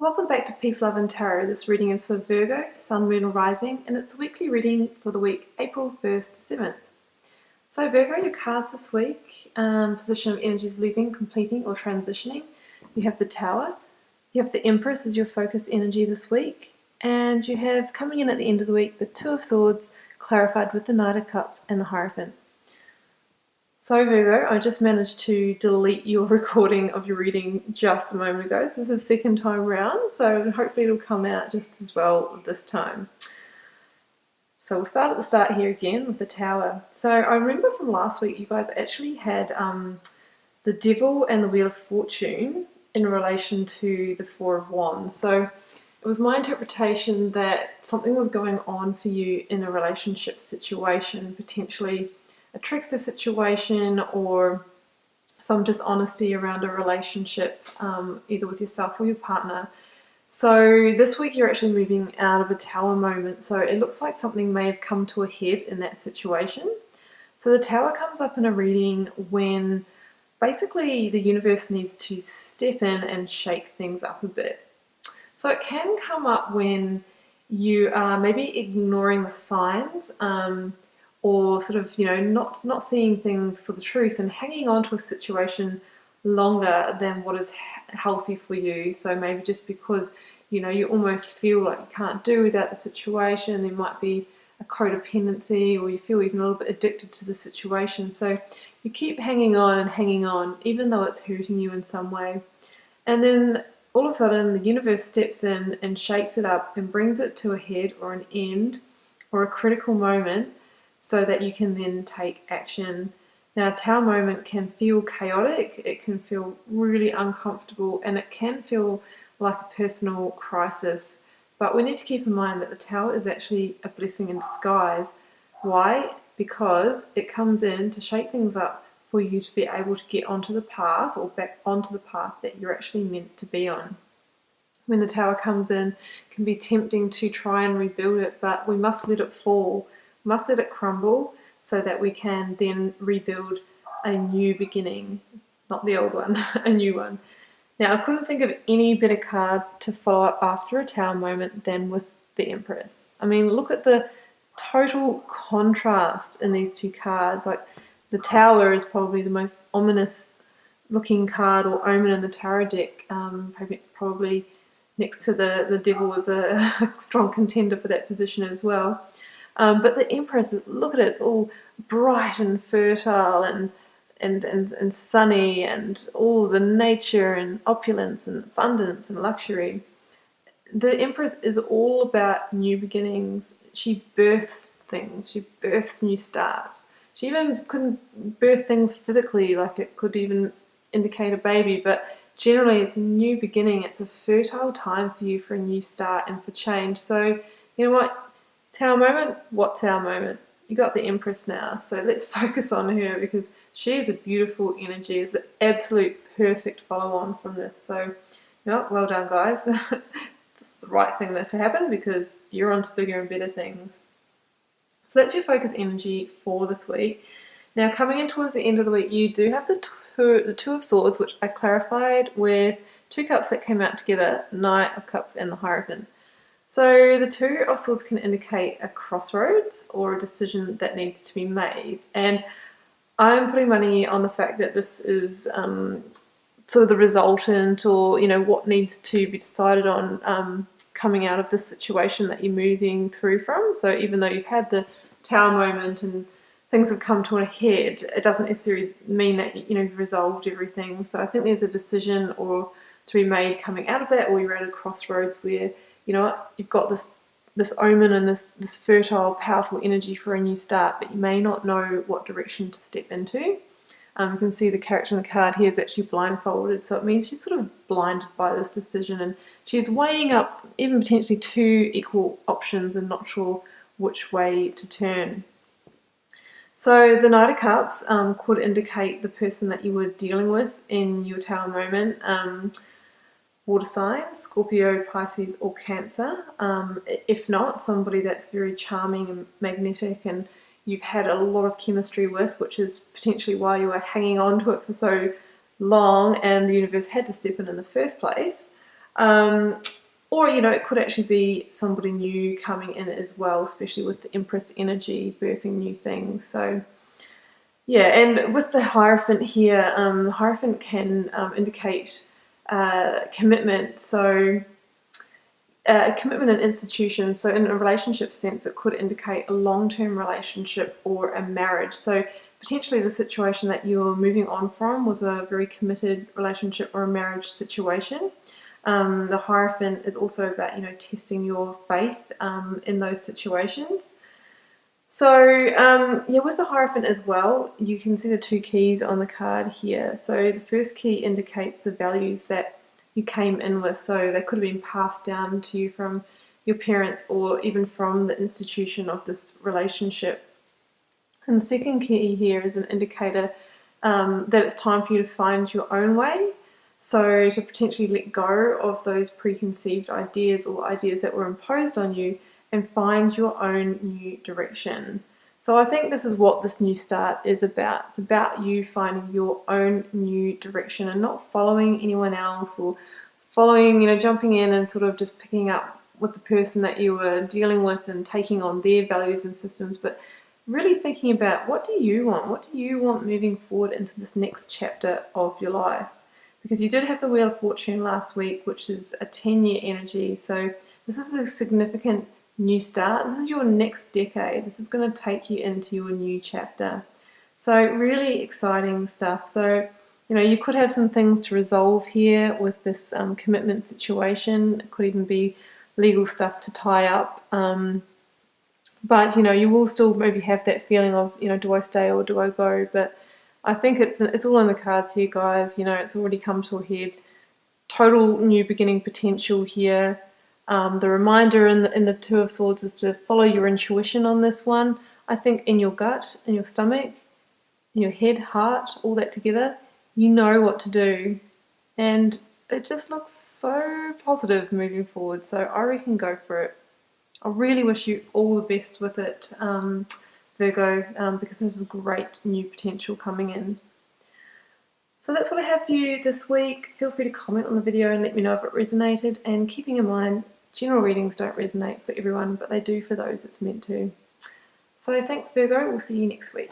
Welcome back to Peace, Love and Tarot. This reading is for Virgo, Sun, Moon or Rising, and it's the weekly reading for the week April 1st to 7th. So Virgo, your cards this week, position of energies leaving, completing or transitioning. You have the Tower, you have the Empress as your focus energy this week, and you have coming in at the end of the week the Two of Swords clarified with the Knight of Cups and the Hierophant. So Virgo, I just managed to delete your recording of your reading just a moment ago. So this is the second time round, so hopefully it'll come out just as well this time. So we'll start at the start here again with the Tower. So I remember from last week you guys actually had the Devil and the Wheel of Fortune in relation to the Four of Wands. So it was my interpretation that something was going on for you in a relationship situation, potentially a trickster situation or some dishonesty around a relationship, either with yourself or your partner. So this week you're actually moving out of a Tower moment, so it looks like something may have come to a head in that situation. So the Tower comes up in a reading when basically the universe needs to step in and shake things up a bit. So it can come up when you are maybe ignoring the signs, or sort of, not seeing things for the truth and hanging on to a situation longer than what is healthy for you. So maybe just because, you almost feel like you can't do without the situation, there might be a codependency, or you feel even a little bit addicted to the situation. So you keep hanging on, even though it's hurting you in some way. And then all of a sudden the universe steps in and shakes it up and brings it to a head or an end or a critical moment, so that you can then take action. Now, a Tower moment can feel chaotic, it can feel really uncomfortable, and it can feel like a personal crisis. But we need to keep in mind that the Tower is actually a blessing in disguise. Why? Because it comes in to shake things up for you to be able to get onto the path, or back onto the path that you're actually meant to be on. When the Tower comes in, it can be tempting to try and rebuild it, but we must let it fall. Must let it crumble so that we can then rebuild a new beginning, not the old one, a new one. Now, I couldn't think of any better card to follow up after a Tower moment than with the Empress. I mean, look at the total contrast in these two cards. Like, the Tower is probably the most ominous looking card or omen in the tarot deck, probably next to the Devil is a strong contender for that position as well. But the Empress, look at it, it's all bright and fertile and sunny, and all the nature and opulence and abundance and luxury. The Empress is all about new beginnings. She births things, she births new starts. She even couldn't birth things physically, like it could even indicate a baby, but generally it's a new beginning. It's a fertile time for you for a new start and for change. So, you know what? Tower moment? What Tower moment? You got the Empress now, so let's focus on her because she is a beautiful energy. It's an absolute perfect follow-on from this. So, well done, guys. It's the right thing that's to happen because you're on to bigger and better things. So that's your focus energy for this week. Now, coming in towards the end of the week, you do have the Two of Swords, which I clarified with two cups that came out together, Knight of Cups and the Hierophant. So the Two of Swords can indicate a crossroads or a decision that needs to be made. And I'm putting money on the fact that this is sort of the resultant, or, what needs to be decided on coming out of this situation that you're moving through from. So even though you've had the Tower moment and things have come to a head, it doesn't necessarily mean that, you've resolved everything. So I think there's a decision or to be made coming out of that, or you're at a crossroads where, you've got this omen and this fertile, powerful energy for a new start, but you may not know what direction to step into. You can see the character in the card here is actually blindfolded, so it means she's sort of blinded by this decision, and she's weighing up even potentially two equal options and not sure which way to turn. So the Knight of Cups could indicate the person that you were dealing with in your Tower moment. Water signs, Scorpio, Pisces or Cancer. If not, somebody that's very charming and magnetic and you've had a lot of chemistry with, which is potentially why you were hanging on to it for so long and the universe had to step in the first place. Or, you know, it could actually be somebody new coming in as well, especially with the Empress energy, birthing new things. So, yeah, and with the Hierophant here, the Hierophant can indicate commitment. So, commitment in institutions. So in a relationship sense, it could indicate a long-term relationship or a marriage. So potentially the situation that you're moving on from was a very committed relationship or a marriage situation. The Hierophant is also about, you know, testing your faith in those situations. So yeah, with the Hierophant as well, you can see the two keys on the card here. So the first key indicates the values that you came in with. So they could have been passed down to you from your parents or even from the institution of this relationship. And the second key here is an indicator that it's time for you to find your own way. So to potentially let go of those preconceived ideas or ideas that were imposed on you and find your own new direction. So I think this is what this new start is about. It's about you finding your own new direction and not following anyone else or following, you know, jumping in and sort of just picking up with the person that you were dealing with and taking on their values and systems, but really thinking about what do you want? What do you want moving forward into this next chapter of your life? Because you did have the Wheel of Fortune last week, which is a 10-year energy. So this is a significant new start. This is your next decade. This is going to take you into your new chapter. So really exciting stuff. So, you know, you could have some things to resolve here with this commitment situation. It could even be legal stuff to tie up. But, you know, you will still maybe have that feeling of, you know, do I stay or do I go? But I think it's all in the cards here, guys. You know, it's already come to a head. Total new beginning potential here. The reminder in the Two of Swords is to follow your intuition on this one. I think in your gut, in your stomach, in your head, heart, all that together, you know what to do. And it just looks so positive moving forward. So I reckon go for it. I really wish you all the best with it, Virgo, because this is great new potential coming in. So that's what I have for you this week. Feel free to comment on the video and let me know if it resonated. And keeping in mind, general readings don't resonate for everyone, but they do for those it's meant to. So thanks, Virgo. We'll see you next week.